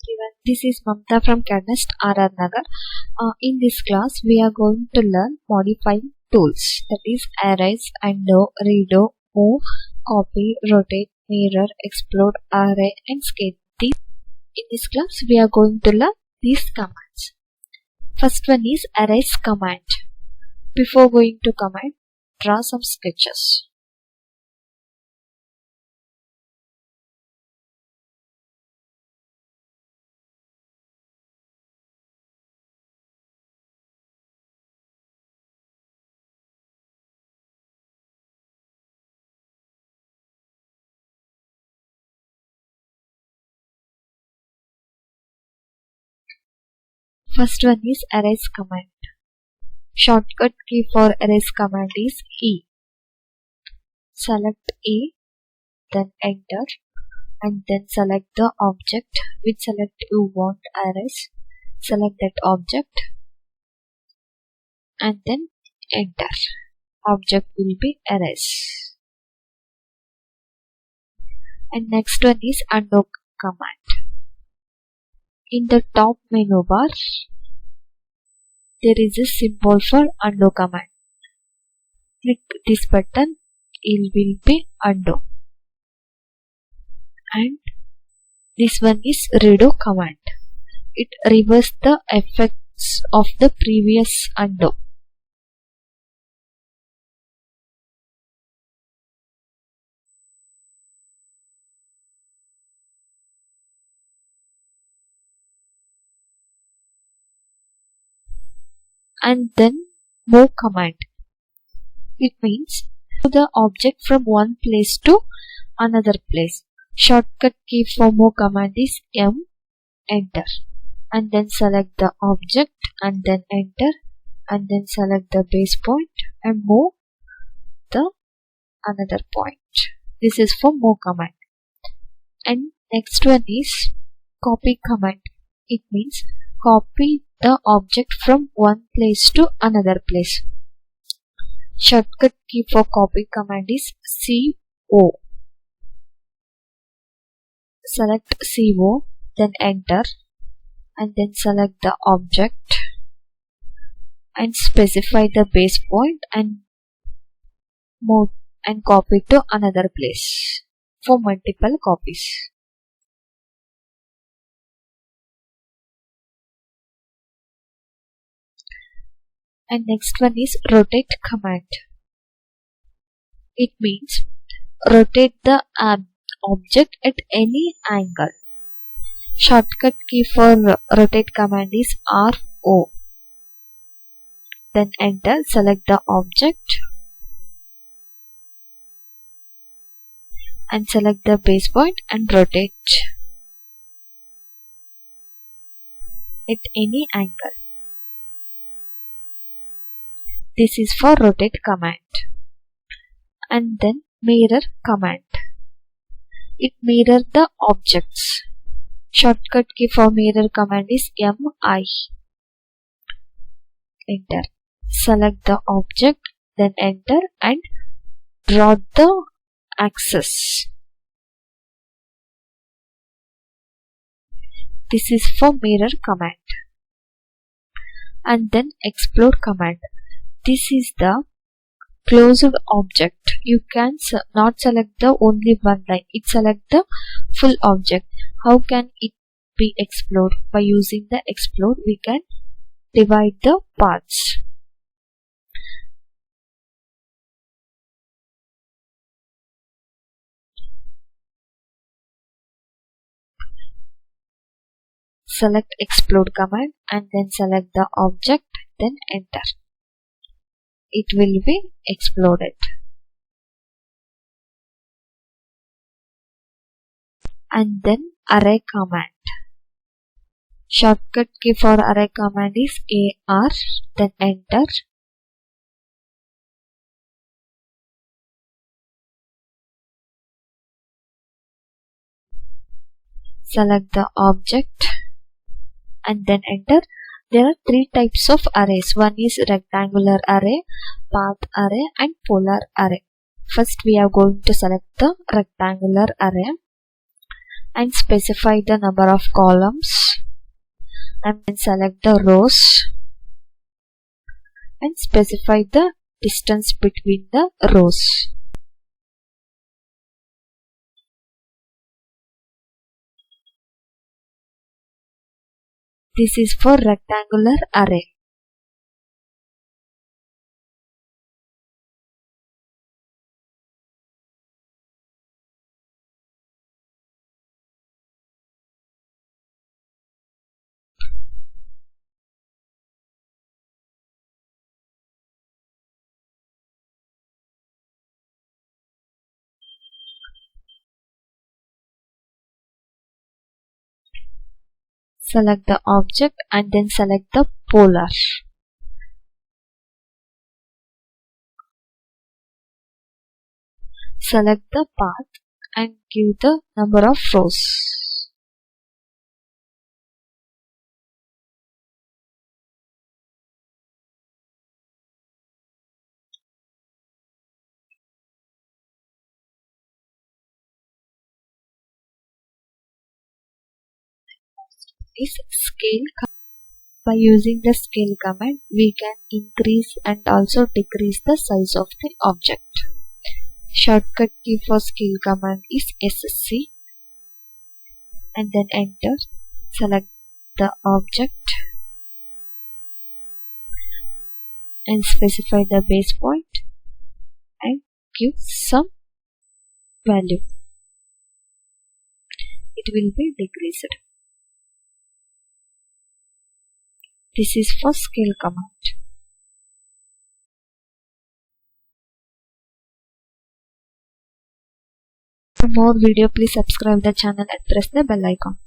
everyone, this is Mamta from CAD NEST Nagar. In this class, we are going to learn modifying tools, that is erase, undo, redo, move, copy, rotate, mirror, explode, array and scale. In this class, we are going to learn these commands. First one is erase command. Before going to command, draw some sketches. First one is erase command. Shortcut key for erase command is E. Select E, then enter, and then select the object which select you want erase. Select that object and then enter. Object will be erased. And next one is undo command. In the top menu bar, there is a symbol for undo command. Click this button, it will be undo. And this one is redo command. It reverses the effects of the previous undo. And then move command. It means move the object from one place to another place. Shortcut key for move command is M, enter, and then select the object and then enter, and then select the base point and move the another point. This is for move command. And next one is copy command. It means copy the object from one place to another place. Shortcut key for copy command is CO. Select CO, then enter, and then select the object and specify the base point and move and copy to another place for multiple copies. And next one is rotate command. It means rotate the object at any angle. Shortcut key for rotate command is RO. Then enter, select the object and select the base point and rotate at any angle. This is for rotate command. And then mirror command. It mirrors the objects. Shortcut key for mirror command is MI. Enter. Select the object, then enter and draw the axis. This is for mirror command. And then explode command. This is the closed object. You can not select the only one line. It select the full object. How can it be explode? By using the explode, we can divide the parts. Select explode command and then select the object, then enter. It will be exploded. And then array command. Shortcut key for array command is AR, then enter. Select the object and then enter. There are three types of arrays. One is rectangular array, path array and polar array. First we are going to select the rectangular array. and specify the number of columns, and then select the rows and specify the distance between the rows. This is for rectangular array. Select the object and then select the polar. Select the path and give the number of rows. Is scale. By using the scale command, we can increase and also decrease the size of the object. Shortcut key for scale command is SC and then enter. Select the object and specify the base point and give some value. It will be decreased. This is for scale command. For more video, please subscribe the channel and press the bell icon.